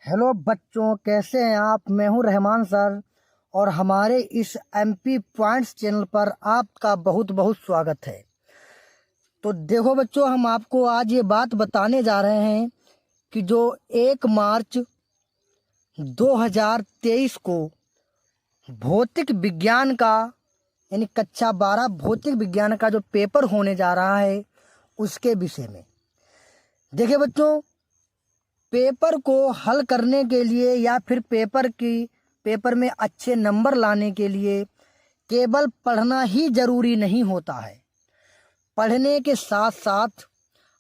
Hello बच्चों, कैसे हैं आप। मैं हूं रहमान सर और हमारे इस एमपी पॉइंट्स चैनल पर आपका बहुत बहुत स्वागत है। तो देखो बच्चों, हम आपको आज ये बात बताने जा रहे हैं कि जो 1 मार्च 2023 को भौतिक विज्ञान का यानी कक्षा 12 भौतिक विज्ञान का जो पेपर होने जा रहा है उसके विषय में। देखिए बच्चों, पेपर को हल करने के लिए या फिर पेपर में अच्छे नंबर लाने के लिए केवल पढ़ना ही जरूरी नहीं होता है। पढ़ने के साथ साथ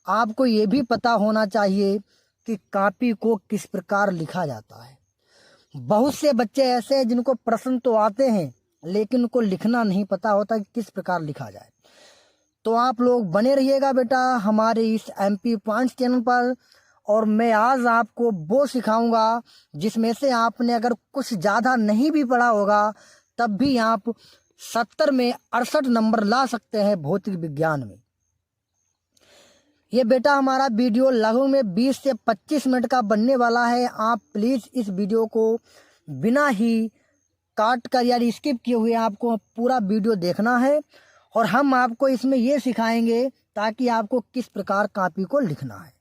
आपको ये भी पता होना चाहिए कि कॉपी को किस प्रकार लिखा जाता है। बहुत से बच्चे ऐसे हैं जिनको प्रश्न तो आते हैं लेकिन उनको लिखना नहीं पता होता कि किस प्रकार लिखा जाए। तो आप लोग बने रहिएगा बेटा हमारे इस एमपी पॉइंट्स चैनल पर, और मैं आज आपको वो सिखाऊंगा जिसमें से आपने अगर कुछ ज़्यादा नहीं भी पढ़ा होगा तब भी आप 70 में 68 नंबर ला सकते हैं भौतिक विज्ञान में। ये बेटा हमारा वीडियो लगभग में 20 से 25 मिनट का बनने वाला है। आप प्लीज़ इस वीडियो को बिना ही काट कर या स्किप किए हुए आपको पूरा वीडियो देखना है, और हम आपको इसमें ये सिखाएंगे ताकि आपको किस प्रकार कॉपी को लिखना है।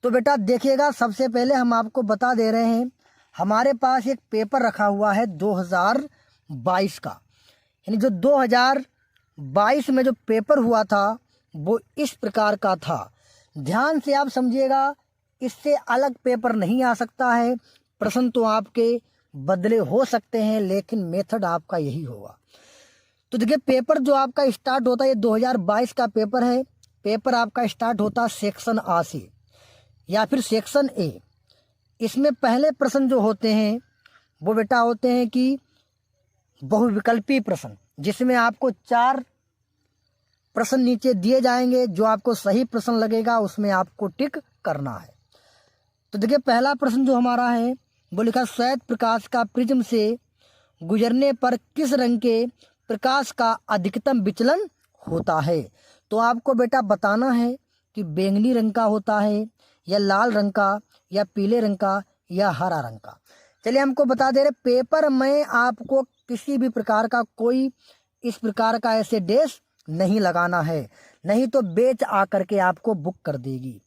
तो बेटा देखिएगा, सबसे पहले हम आपको बता दे रहे हैं हमारे पास एक पेपर रखा हुआ है 2022 का, यानी जो 2022 में जो पेपर हुआ था वो इस प्रकार का था। ध्यान से आप समझिएगा, इससे अलग पेपर नहीं आ सकता है। प्रश्न तो आपके बदले हो सकते हैं लेकिन मेथड आपका यही होगा। तो देखिए, पेपर जो आपका स्टार्ट होता है ये 2022 का पेपर है। पेपर आपका स्टार्ट होता है सेक्शन आ से या फिर सेक्शन ए। इसमें पहले प्रश्न जो होते हैं वो बेटा होते हैं कि बहुविकल्पी प्रश्न, जिसमें आपको 4 प्रश्न नीचे दिए जाएंगे। जो आपको सही प्रश्न लगेगा उसमें आपको टिक करना है। तो देखिए, पहला प्रश्न जो हमारा है वो लिखा, श्वेत प्रकाश का प्रिज्म से गुजरने पर किस रंग के प्रकाश का अधिकतम विचलन होता है। तो आपको बेटा बताना है कि बैंगनी रंग का होता है या लाल रंग का या पीले रंग का या हरा रंग का। चलिए हमको बता दे रहे, पेपर में आपको किसी भी प्रकार का कोई इस प्रकार का ऐसे डेस नहीं लगाना है, नहीं तो बेच आकर के आपको बुक कर देगी।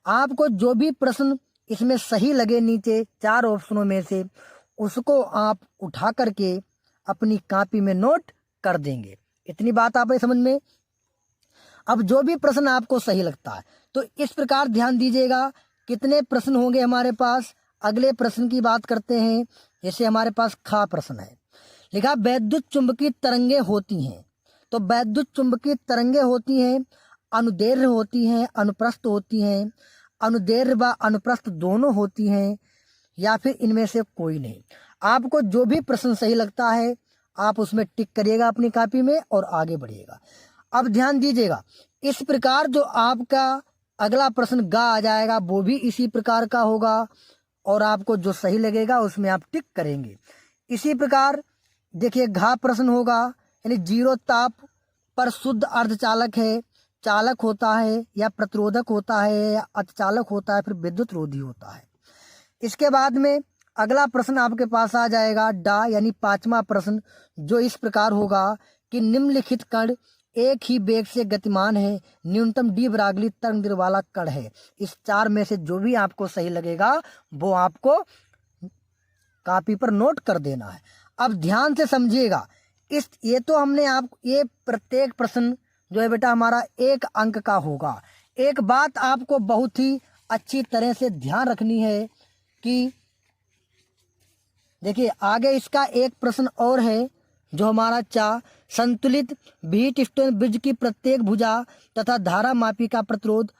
आपको जो भी प्रश्न इसमें सही लगे नीचे 4 ऑप्शनों में से, उसको आप उठा करके अपनी कॉपी में नोट कर देंगे। इतनी बात आप समझ में। अब जो भी प्रश्न आपको सही लगता है तो इस प्रकार ध्यान दीजिएगा। कितने प्रश्न होंगे हमारे पास, अगले प्रश्न की बात करते हैं। जैसे हमारे पास खा प्रश्न है, लिखा वैद्युत चुंबकीय तरंगे होती हैं। तो वैद्युत चुंबकीय तरंगे होती हैं, अनुदैर्ध्य होती हैं, अनुप्रस्थ होती हैं, अनुदैर्ध्य व अनुप्रस्थ दोनों होती हैं, या फिर इनमें से कोई नहीं। आपको जो भी प्रश्न सही लगता है आप उसमें टिक करिएगा अपनी कॉपी में और आगे बढ़िएगा। अब ध्यान दीजिएगा, इस प्रकार जो आपका अगला प्रश्न गा आ जाएगा वो भी इसी प्रकार का होगा, और आपको जो सही लगेगा उसमें आप टिक करेंगे। इसी प्रकार देखिए, घा प्रश्न होगा, यानी 0 ताप पर शुद्ध अर्धचालक है, चालक होता है या प्रतिरोधक होता है या अतिचालक होता है, फिर विद्युत रोधी होता है। इसके बाद में अगला प्रश्न आपके पास आ जाएगा डा, यानी 5वां प्रश्न, जो इस प्रकार होगा कि निम्नलिखित कण एक ही वेग से गतिमान है, न्यूनतम डी ब्रागली तरंग वाला कण है। इस 4 में से जो भी आपको सही लगेगा वो आपको कॉपी पर नोट कर देना है। अब ध्यान से समझिएगा, ये तो हमने ये प्रत्येक प्रश्न जो है बेटा हमारा 1 अंक का होगा। एक बात आपको बहुत ही अच्छी तरह से ध्यान रखनी है कि देखिए, आगे इसका एक प्रश्न और है जो हमारा संतुलित व्हीट स्टोन ब्रिज की प्रत्येक भुजा तथा धारा मापी का प्रतिरोध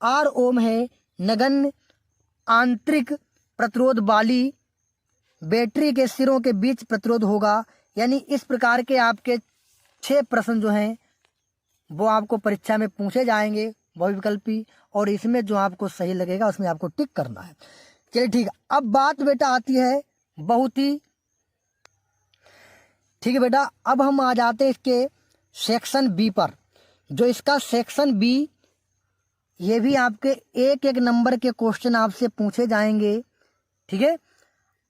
R ओम है, नगण्य आंतरिक प्रतिरोध वाली बैटरी के सिरों के बीच प्रतिरोध होगा। यानी इस प्रकार के आपके 6 प्रश्न जो हैं वो आपको परीक्षा में पूछे जाएंगे बहुविकल्पी, और इसमें जो आपको सही लगेगा उसमें आपको टिक करना है। चलिए ठीक है, अब बात बेटा आती है बहुत ही ठीक है बेटा। अब हम आ जाते हैं इसके सेक्शन बी पर। जो इसका सेक्शन बी, ये भी आपके एक नंबर के क्वेश्चन आपसे पूछे जाएंगे। ठीक है।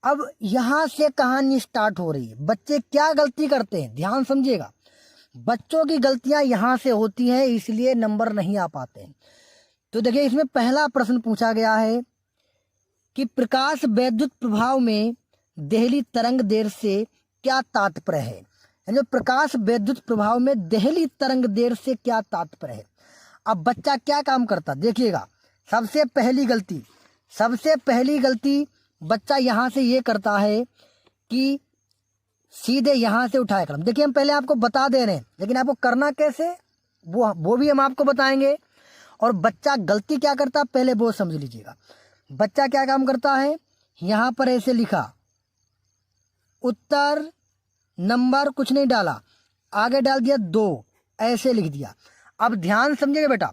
अब यहाँ से कहानी स्टार्ट हो रही है। बच्चे क्या गलती करते हैं, ध्यान समझिएगा। बच्चों की गलतियां यहाँ से होती हैं, इसलिए नंबर नहीं आ पाते हैं। तो देखिए, इसमें पहला प्रश्न पूछा गया है कि प्रकाश वैद्युत प्रभाव में देहली तरंग देर से क्या तात्पर्य है। यानी प्रकाश वैद्युत प्रभाव में देहली तरंग देर से क्या तात्पर्य है। अब बच्चा क्या काम करता, देखिएगा। सबसे पहली गलती बच्चा यहाँ से ये करता है कि सीधे यहाँ से उठाए कलम। देखिए, हम पहले आपको बता दे रहे हैं, लेकिन आपको करना कैसे वो भी हम आपको बताएंगे। और बच्चा गलती क्या करता है पहले वो समझ लीजिएगा। बच्चा क्या काम करता है, यहाँ पर ऐसे लिखा, उत्तर नंबर कुछ नहीं डाला, आगे डाल दिया 2, ऐसे लिख दिया। अब ध्यान समझिएगा बेटा,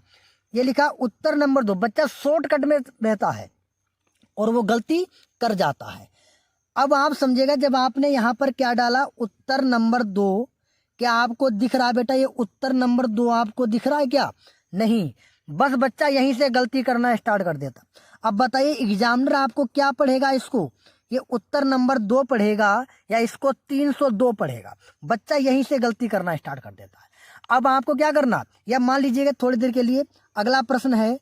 ये लिखा उत्तर नंबर 2। बच्चा शॉर्टकट में रहता है और वो गलती कर जाता है। अब आप समझिएगा, जब आपने यहाँ पर क्या डाला, उत्तर नंबर 2, क्या आपको दिख रहा है बेटा ये उत्तर नंबर 2 आपको दिख रहा है क्या? नहीं, बस बच्चा यहीं से गलती करना स्टार्ट कर देता। अब बताइए एग्जामिनर आपको क्या पढ़ेगा, इसको ये उत्तर नंबर 2 पढ़ेगा या इसको 302 पढ़ेगा? बच्चा यहीं से गलती करना स्टार्ट कर देता है। अब आपको क्या करना, या मान लीजिएगा थोड़ी देर के लिए अगला प्रश्न है,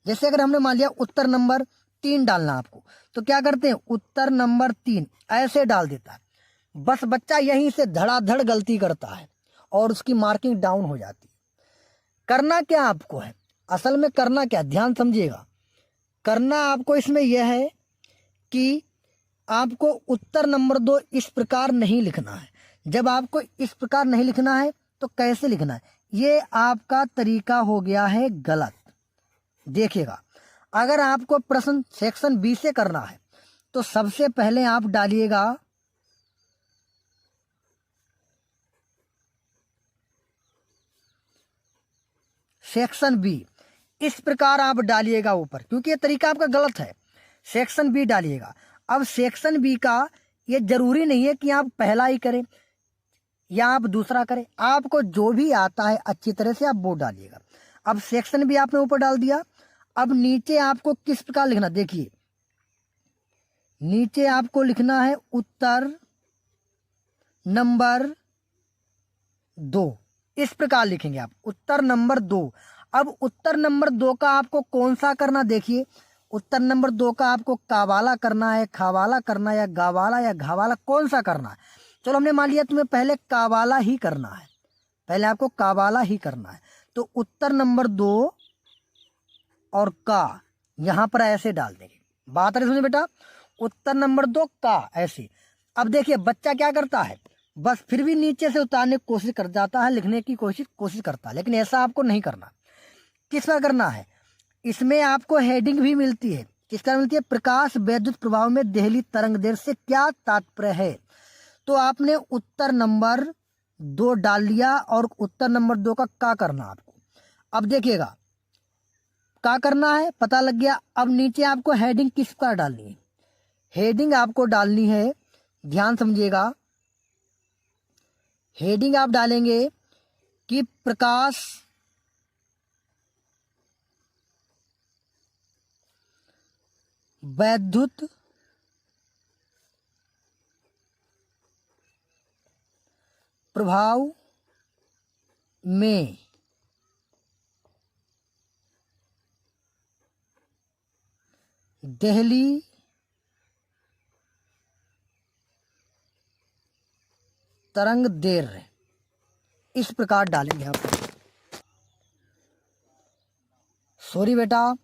जैसे अगर हमने मान लिया उत्तर नंबर 3 डालना आपको, तो क्या करते हैं, उत्तर नंबर 3 ऐसे डाल देता है। बस बच्चा यहीं से धड़ाधड़ गलती करता है और उसकी मार्किंग डाउन हो जाती है। करना क्या आपको है, असल में करना क्या, ध्यान समझिएगा। करना आपको इसमें यह है कि आपको उत्तर नंबर 2 इस प्रकार नहीं लिखना है। जब आपको इस प्रकार नहीं लिखना है तो कैसे लिखना है, ये आपका तरीका हो गया है गलत। देखिएगा, अगर आपको प्रश्न सेक्शन बी से करना है तो सबसे पहले आप डालिएगा सेक्शन बी, इस प्रकार आप डालिएगा ऊपर, क्योंकि ये तरीका आपका गलत है। सेक्शन बी डालिएगा। अब सेक्शन बी का ये जरूरी नहीं है कि आप पहला ही करें या आप दूसरा करें, आपको जो भी आता है अच्छी तरह से आप वो डालिएगा। अब सेक्शन बी आपने ऊपर डाल दिया। अब नीचे आपको किस प्रकार लिखना, देखिए नीचे आपको लिखना है उत्तर नंबर 2, इस प्रकार लिखेंगे आप उत्तर नंबर 2। अब उत्तर नंबर 2 का आपको कौन सा करना, देखिए उत्तर नंबर 2 का आपको कावाला करना है, खावाला करना है, या गावाला या घावाला, कौन सा करना है? चलो हमने मान लिया तुम्हें पहले कावाला ही करना है, पहले आपको कावाला ही करना है। तो उत्तर नंबर 2 और का यहाँ पर ऐसे डाल देंगे। बात आ रही समझे बेटा, उत्तर नंबर 2 का ऐसे। अब देखिए बच्चा क्या करता है, बस फिर भी नीचे से उतारने की कोशिश कर जाता है, लिखने की कोशिश करता है, लेकिन ऐसा आपको नहीं करना। किस पर करना है, इसमें आपको हेडिंग भी मिलती है। किस तरह मिलती है, प्रकाश वैद्युत प्रभाव में देहली तरंग दैर्घ्य से क्या तात्पर्य है। तो आपने उत्तर नंबर 2 डाल लिया और उत्तर नंबर 2 का करना आपको। अब देखिएगा क्या करना है, पता लग गया। अब नीचे आपको हेडिंग किस प्रकार डालनी है, हेडिंग आपको डालनी है, ध्यान समझिएगा। हेडिंग आप डालेंगे कि प्रकाश वैद्युत प्रभाव में देहली तरंग दैर्घ्य, इस प्रकार डालेंगे आप। सॉरी बेटा,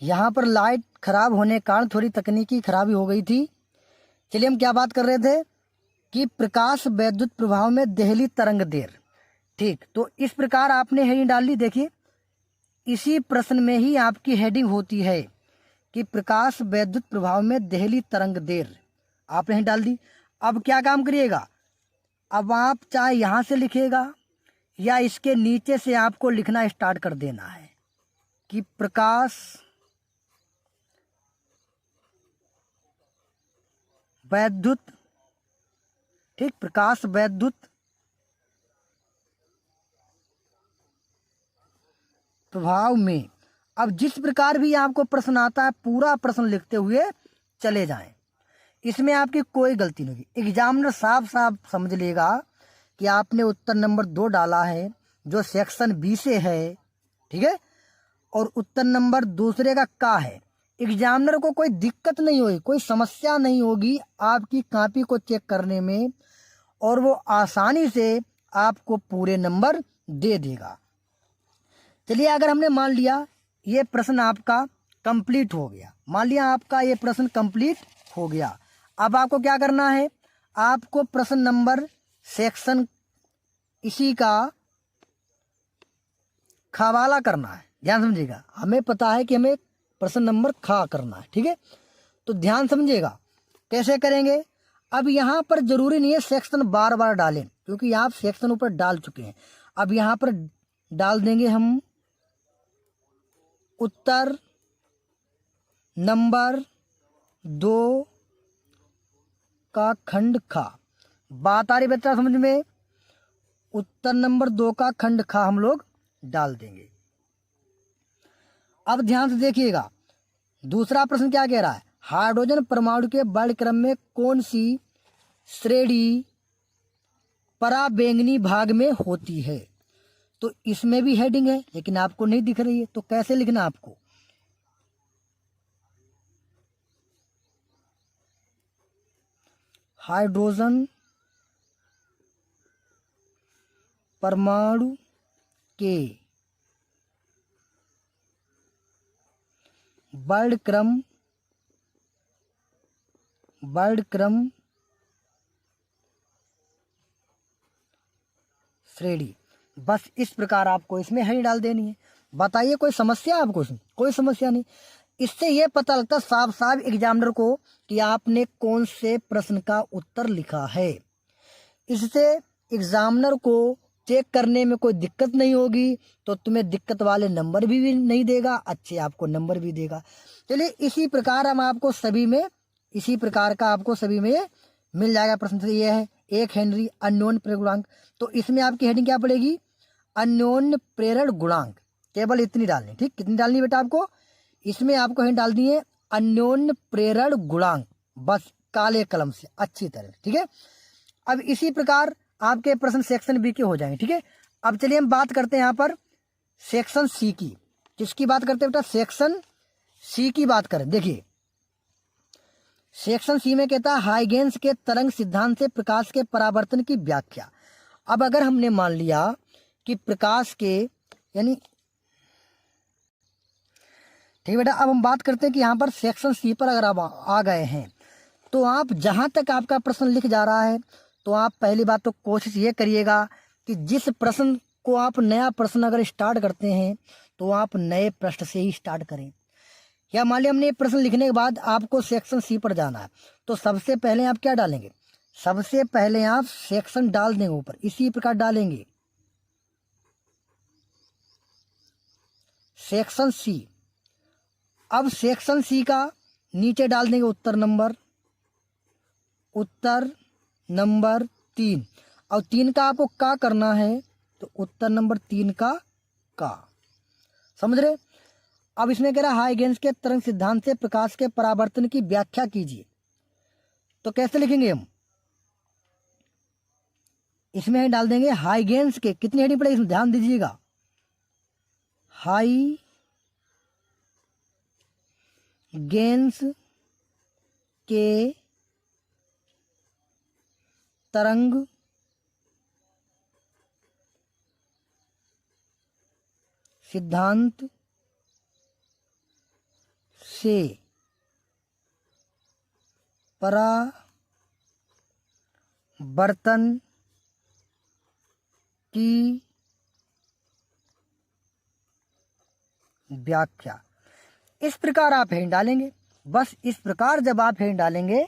यहाँ पर लाइट खराब होने के कारण थोड़ी तकनीकी खराबी हो गई थी। चलिए हम क्या बात कर रहे थे कि प्रकाश वैद्युत प्रभाव में देहली तरंग दैर्घ्य, ठीक। तो इस प्रकार आपने हेडिंग डाल ली। देखिए इसी प्रश्न में ही आपकी हेडिंग होती है कि प्रकाश वैद्युत प्रभाव में देहली तरंग दैर्घ्य, आपने डाल दी। अब क्या काम करिएगा, अब आप चाहे यहाँ से लिखेगा या इसके नीचे से आपको लिखना स्टार्ट कर देना है कि प्रकाश वैद्युत, ठीक, प्रकाश वैद्युत प्रभाव में। अब जिस प्रकार भी आपको प्रश्न आता है पूरा प्रश्न लिखते हुए चले जाएं। इसमें आपकी कोई गलती नहीं होगी। एग्जामिनर साफ साफ समझ लेगा कि आपने उत्तर नंबर 2 डाला है जो सेक्शन बी से है, ठीक है, और उत्तर नंबर दूसरे का है। एग्जामिनर को कोई दिक्कत नहीं होगी, कोई समस्या नहीं होगी आपकी कॉपी को चेक करने में, और वो आसानी से आपको पूरे नंबर दे देगा। चलिए, अगर हमने मान लिया ये प्रश्न आपका कंप्लीट हो गया, मान लिया आपका ये प्रश्न कंप्लीट हो गया, अब आपको क्या करना है, आपको प्रश्न नंबर सेक्शन इसी का खवाला करना है। ध्यान समझिएगा, हमें पता है कि हमें प्रश्न नंबर खा करना है, ठीक है, तो ध्यान समझिएगा कैसे करेंगे। अब यहाँ पर जरूरी नहीं है सेक्शन बार बार डालें, क्योंकि आप सेक्शन ऊपर डाल चुके हैं। अब यहाँ पर डाल देंगे हम उत्तर नंबर 2 का खंड खा। बात आ रही बच्चा समझ में? उत्तर नंबर 2 का खंड खा हम लोग डाल देंगे। अब ध्यान से देखिएगा, दूसरा प्रश्न क्या कह रहा है, हाइड्रोजन परमाणु के वर्णक्रम में कौन सी श्रेणी पराबैंगनी भाग में होती है? तो इसमें भी हेडिंग है लेकिन आपको नहीं दिख रही है, तो कैसे लिखना आपको, हाइड्रोजन परमाणु के वर्णक्रम श्रेणी, बस इस प्रकार आपको इसमें हेडिंग डाल देनी है। बताइए कोई समस्या आपको? कोई समस्या नहीं। इससे ये पता लगता साफ साफ एग्जामिनर को कि आपने कौन से प्रश्न का उत्तर लिखा है। इससे एग्जामिनर को चेक करने में कोई दिक्कत नहीं होगी, तो तुम्हें दिक्कत वाले नंबर भी नहीं देगा, अच्छे आपको नंबर भी देगा। चलिए, इसी प्रकार हम आपको सभी में, इसी प्रकार का आपको सभी में मिल जाएगा। प्रश्न ये है 1 हेनरी अन्योन्य प्रेरण गुणांक, तो इसमें आपकी हेडिंग क्या पड़ेगी, अन्योन्य प्रेरण गुणांक, केवल इतनी डालनी। ठीक, कितनी डालनी बेटा आपको? इसमें आपको हेडिंग डाल दी है अन्योन्य प्रेरण गुणांक, बस काले कलम से अच्छी तरह, ठीक है। अब इसी प्रकार आपके प्रश्न सेक्शन बी के हो जाएंगे, ठीक है। अब चलिए हम बात करते हैं यहाँ पर सेक्शन सी की। किसकी बात करते हैं बेटा? सेक्शन सी की बात करें। देखिए, सेक्शन सी में कहता है हाइगेंस के तरंग सिद्धांत से प्रकाश के परावर्तन की व्याख्या। अब अगर हमने मान लिया कि प्रकाश के यानी, ठीक बेटा, अब हम बात करते हैं कि यहाँ पर सेक्शन सी पर अगर आप आ गए हैं, तो आप जहाँ तक आपका प्रश्न लिख जा रहा है, तो आप पहली बात तो कोशिश ये करिएगा कि जिस प्रश्न को आप नया प्रश्न अगर स्टार्ट करते हैं तो आप नए पृष्ठ से ही स्टार्ट करें। या मान लिया हमने प्रश्न लिखने के बाद आपको सेक्शन सी पर जाना है, तो सबसे पहले आप क्या डालेंगे? सबसे पहले आप सेक्शन डाल देंगे ऊपर, इसी प्रकार डालेंगे सेक्शन सी। अब सेक्शन सी का नीचे डाल देंगे उत्तर नंबर 3, और 3 का आपको का करना है, तो उत्तर नंबर 3 का समझ रहे। अब इसमें कह रहा है हाइगेंस के तरंग सिद्धांत से प्रकाश के परावर्तन की व्याख्या कीजिए, तो कैसे लिखेंगे हम? इसमें डाल देंगे हाइगेंस के, कितनी हेडिंग पड़ेगी इसमें ध्यान दीजिएगा, हाइगेंस के तरंग सिद्धांत से परावर्तन की व्याख्या। इस प्रकार आप हेडिंग डालेंगे। बस इस प्रकार जब आप हेडिंग डालेंगे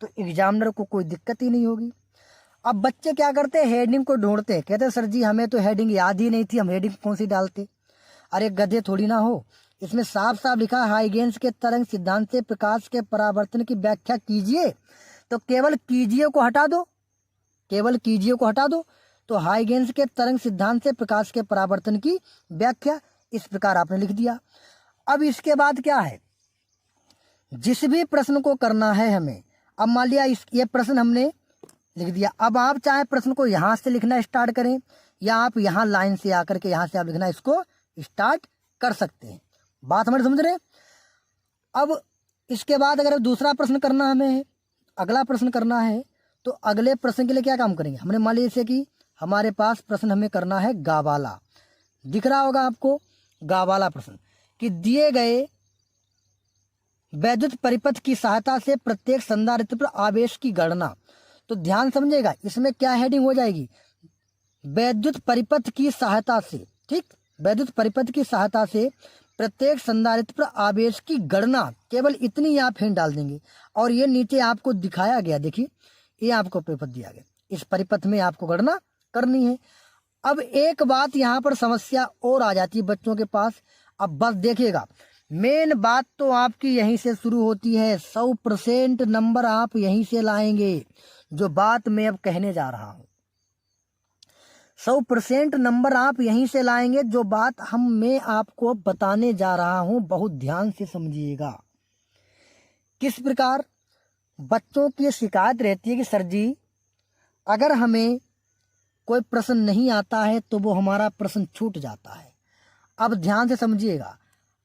तो एग्जामिनर को कोई दिक्कत ही नहीं होगी। अब बच्चे क्या करते हैं, हेडिंग को ढूंढते हैं, कहते हैं सर जी हमें तो हेडिंग याद ही नहीं थी, हम हेडिंग कौन सी डालते। अरे गधे थोड़ी ना हो, इसमें साफ साफ लिखा है हाइगेंस के तरंग सिद्धांत से प्रकाश के परावर्तन की व्याख्या कीजिए, तो केवल कीजिए को हटा दो, केवल कीजिए को हटा दो, तो हाइगेंस के तरंग सिद्धांत से प्रकाश के परावर्तन की व्याख्या, इस प्रकार आपने लिख दिया। अब इसके बाद क्या है, जिस भी प्रश्न को करना है हमें, अब मान लिया ये प्रश्न हमने लिख दिया, अब आप चाहे प्रश्न को यहाँ से लिखना स्टार्ट करें या आप यहाँ लाइन से आकर के यहाँ से आप लिखना इसको स्टार्ट कर सकते हैं। बात हमारे समझ रहे हैं। अब इसके बाद अगर दूसरा प्रश्न करना हमें है, अगला प्रश्न करना है, तो अगले प्रश्न के लिए क्या काम करेंगे। हमने मान लिया जैसे कि हमारे पास प्रश्न हमें करना है गा वाला, दिख रहा होगा आपको गा वाला प्रश्न, कि दिए गए वैद्युत परिपथ की सहायता से प्रत्येक संधारित्र पर आवेश की गणना। तो ध्यान समझिएगा, इसमें क्या हेडिंग हो जाएगी, वैद्युत परिपथ की सहायता से, ठीक, वैद्युत परिपथ की सहायता से प्रत्येक संधारित्र पर आवेश की गणना, केवल इतनी आप हिंट डाल देंगे और ये नीचे आपको दिखाया गया, देखिए ये आपको परिपथ दिया गया, इस परिपथ में आपको गणना करनी है। अब एक बात यहाँ पर समस्या और आ जाती है बच्चों के पास, अब बस देखिएगा, मेन बात तो आपकी यहीं से शुरू होती है, 100% नंबर आप यहीं से लाएंगे। जो बात मैं अब कहने जा रहा हूँ 100% नंबर आप यहीं से लाएंगे। जो बात मैं आपको बताने जा रहा हूँ बहुत ध्यान से समझिएगा। किस प्रकार बच्चों की शिकायत रहती है कि सर जी अगर हमें कोई प्रश्न नहीं आता है तो वो हमारा प्रश्न छूट जाता है। अब ध्यान से समझिएगा,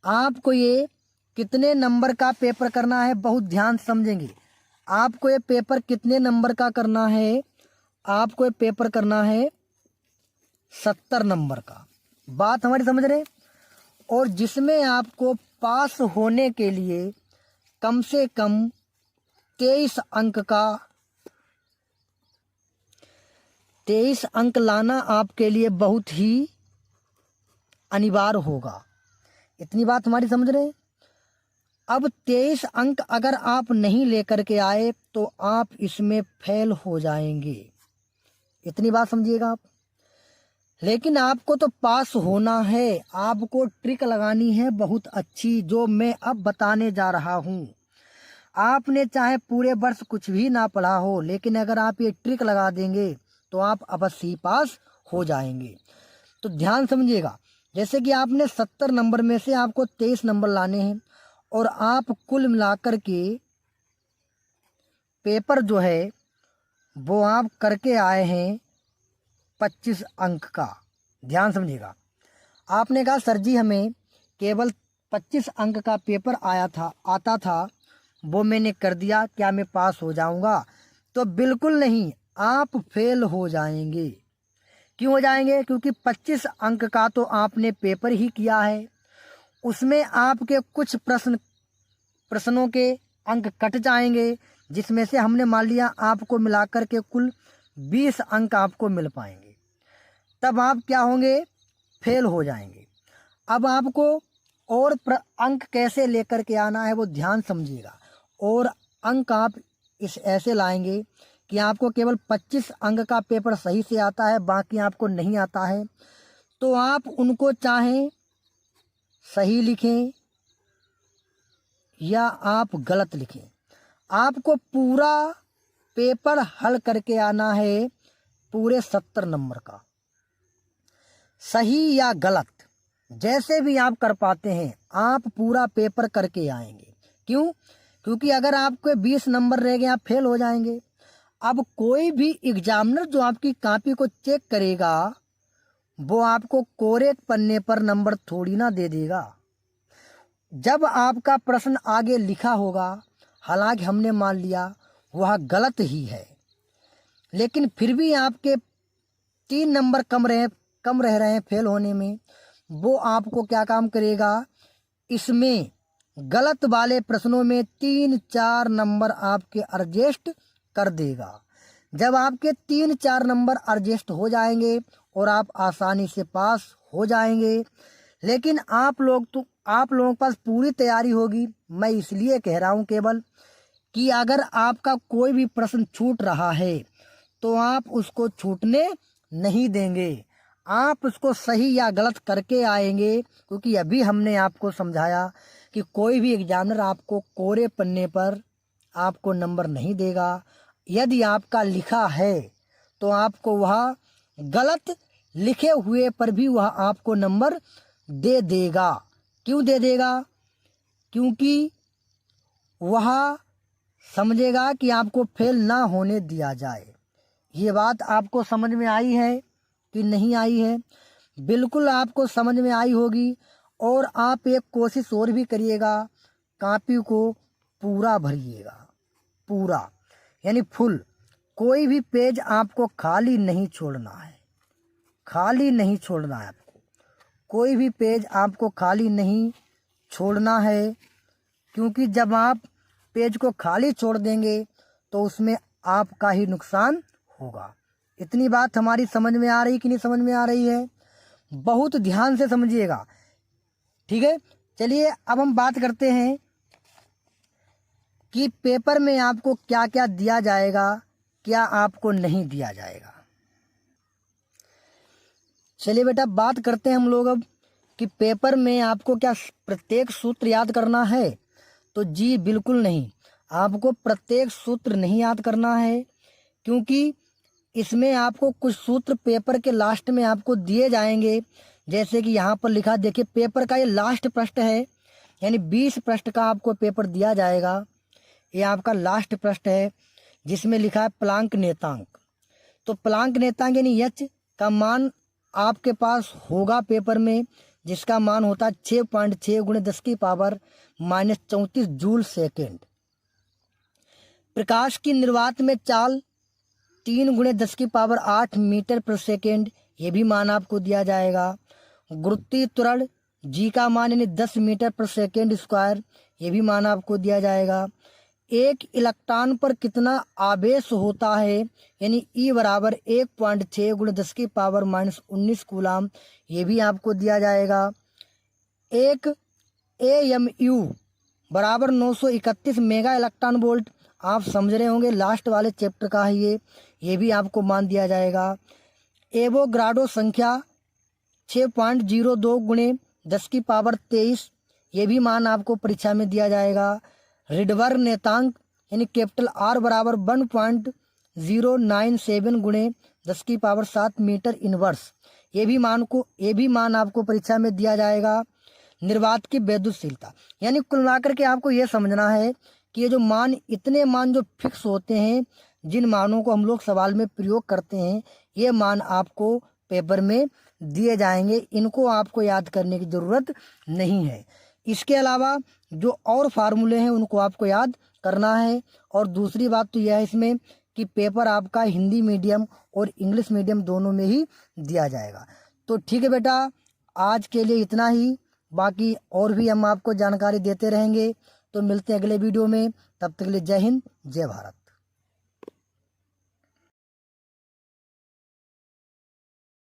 आपको ये कितने नंबर का पेपर करना है, बहुत ध्यान से समझेंगे। आपको ये पेपर कितने नंबर का करना है, आपको ये पेपर करना है 70 नंबर का, बात हमारी समझ रहे हैं। और जिसमें आपको पास होने के लिए कम से कम 23 अंक लाना आपके लिए बहुत ही अनिवार्य होगा। इतनी बात हमारी समझ रहे हैं। अब 23 अंक अगर आप नहीं लेकर के आए तो आप इसमें फेल हो जाएंगे, इतनी बात समझिएगा आप। लेकिन आपको तो पास होना है, आपको ट्रिक लगानी है बहुत अच्छी, जो मैं अब बताने जा रहा हूँ। आपने चाहे पूरे वर्ष कुछ भी ना पढ़ा हो, लेकिन अगर आप ये ट्रिक लगा देंगे तो आप अवश्य ही पास हो जाएंगे। तो ध्यान समझिएगा, जैसे कि आपने 70 नंबर में से आपको 23 नंबर लाने हैं और आप कुल मिलाकर के पेपर जो है वो आप करके आए हैं 25 अंक का। ध्यान समझिएगा, आपने कहा सर जी हमें केवल 25 अंक का पेपर आता था, वो मैंने कर दिया, क्या मैं पास हो जाऊंगा। तो बिल्कुल नहीं, आप फेल हो जाएंगे। क्यों हो जाएंगे, क्योंकि 25 अंक का तो आपने पेपर ही किया है, उसमें आपके कुछ प्रश्नों के अंक कट जाएंगे, जिसमें से हमने मान लिया आपको मिलाकर के कुल 20 अंक आपको मिल पाएंगे, तब आप क्या होंगे, फेल हो जाएंगे। अब आपको और अंक कैसे लेकर के आना है वो ध्यान समझिएगा। और अंक आप इस ऐसे लाएंगे कि आपको केवल 25 अंक का पेपर सही से आता है, बाकी आपको नहीं आता है, तो आप उनको चाहें सही लिखें या आप गलत लिखें, आपको पूरा पेपर हल करके आना है पूरे 70 नंबर का, सही या गलत जैसे भी आप कर पाते हैं आप पूरा पेपर करके आएंगे। क्यों, क्योंकि अगर आपके 20 नंबर रह गए आप फेल हो जाएंगे। अब कोई भी एग्जामिनर जो आपकी कॉपी को चेक करेगा वो आपको कोरे पन्ने पर नंबर थोड़ी ना दे देगा। जब आपका प्रश्न आगे लिखा होगा, हालांकि हमने मान लिया वह गलत ही है, लेकिन फिर भी आपके 3 नंबर कम रह रहे हैं फेल होने में, वो आपको क्या काम करेगा, इसमें गलत वाले प्रश्नों में 3-4 नंबर आपके एडजस्ट कर देगा। जब आपके 3-4 नंबर एडजस्ट हो जाएंगे और आप आसानी से पास हो जाएंगे। लेकिन आप लोगों के पास पूरी तैयारी होगी। मैं इसलिए कह रहा हूँ केवल कि अगर आपका कोई भी प्रश्न छूट रहा है तो आप उसको छूटने नहीं देंगे, आप उसको सही या गलत करके आएंगे। क्योंकि अभी हमने आपको समझाया कि कोई भी एग्जामिनर आपको कोरे पन्ने पर आपको नंबर नहीं देगा। यदि आपका लिखा है तो आपको वह गलत लिखे हुए पर भी वह आपको नंबर दे देगा। क्यों दे देगा, क्योंकि वह समझेगा कि आपको फेल ना होने दिया जाए। ये बात आपको समझ में आई है कि नहीं आई है? बिल्कुल आपको समझ में आई होगी। और आप एक कोशिश और भी करिएगा, कॉपी को पूरा भरिएगा, पूरा यानी फुल। कोई भी पेज आपको खाली नहीं छोड़ना है, खाली नहीं छोड़ना है आपको। कोई भी पेज आपको खाली नहीं छोड़ना है, क्योंकि जब आप पेज को खाली छोड़ देंगे तो उसमें आपका ही नुकसान होगा। इतनी बात हमारी समझ में आ रही कि नहीं समझ में आ रही है? बहुत ध्यान से समझिएगा, ठीक है। चलिए अब हम बात करते हैं कि पेपर में आपको क्या क्या दिया जाएगा, क्या आपको नहीं दिया जाएगा। चलिए बेटा बात करते हैं हम लोग अब कि पेपर में आपको क्या प्रत्येक सूत्र याद करना है। तो जी बिल्कुल नहीं, आपको प्रत्येक सूत्र नहीं याद करना है, क्योंकि इसमें आपको कुछ सूत्र पेपर के लास्ट में आपको दिए जाएंगे। जैसे कि यहाँ पर लिखा, देखिए पेपर का ये लास्ट पृष्ठ है, यानी 20 पृष्ठ का आपको पेपर दिया जाएगा। ये आपका लास्ट पृष्ठ है जिसमें लिखा है प्लांक नेतांक। तो प्लांक नेतांक यानी एच का मान आपके पास होगा पेपर में, जिसका मान होता है 6.6 × 10⁻⁻34 जूल सेकेंड। प्रकाश की निर्वात में चाल 3 × 10⁸ मीटर पर सेकेंड, ये भी मान आपको दिया जाएगा। गुरुत्वीय त्वरण जी का मान यानी 10 मीटर पर सेकेंड स्क्वायर, ये भी मान आपको दिया जाएगा। एक इलेक्ट्रॉन पर कितना आवेश होता है, यानी E बराबर 1.6 × 10⁻⁻19 कूलाम, ये भी आपको दिया जाएगा। एक AMU बराबर 931 मेगा इलेक्ट्रॉन वोल्ट, आप समझ रहे होंगे लास्ट वाले चैप्टर का है ये भी आपको मान दिया जाएगा। एवोगाड्रो संख्या 6.02 × 10⁻23, ये भी मान आपको परीक्षा में दिया जाएगा। रिडबर्ग नेतांक यानी कैपिटल R बराबर 1.097 × 10⁻7 मीटर इनवर्स, ये भी मान आपको परीक्षा में दिया जाएगा। निर्वात की वैद्युतशीलता, यानी कुल मिलाकर के आपको ये समझना है कि ये जो मान, इतने मान जो फिक्स होते हैं, जिन मानों को हम लोग सवाल में प्रयोग करते हैं, ये मान आपको पेपर में दिए जाएंगे। इनको आपको याद करने की ज़रूरत नहीं है। इसके अलावा जो और फार्मूले हैं उनको आपको याद करना है। और दूसरी बात तो यह है इसमें कि पेपर आपका हिंदी मीडियम और इंग्लिश मीडियम दोनों में ही दिया जाएगा। तो ठीक है बेटा, आज के लिए इतना ही, बाकी और भी हम आपको जानकारी देते रहेंगे। तो मिलते हैं अगले वीडियो में, तब तक के लिए जय हिंद जय भारत।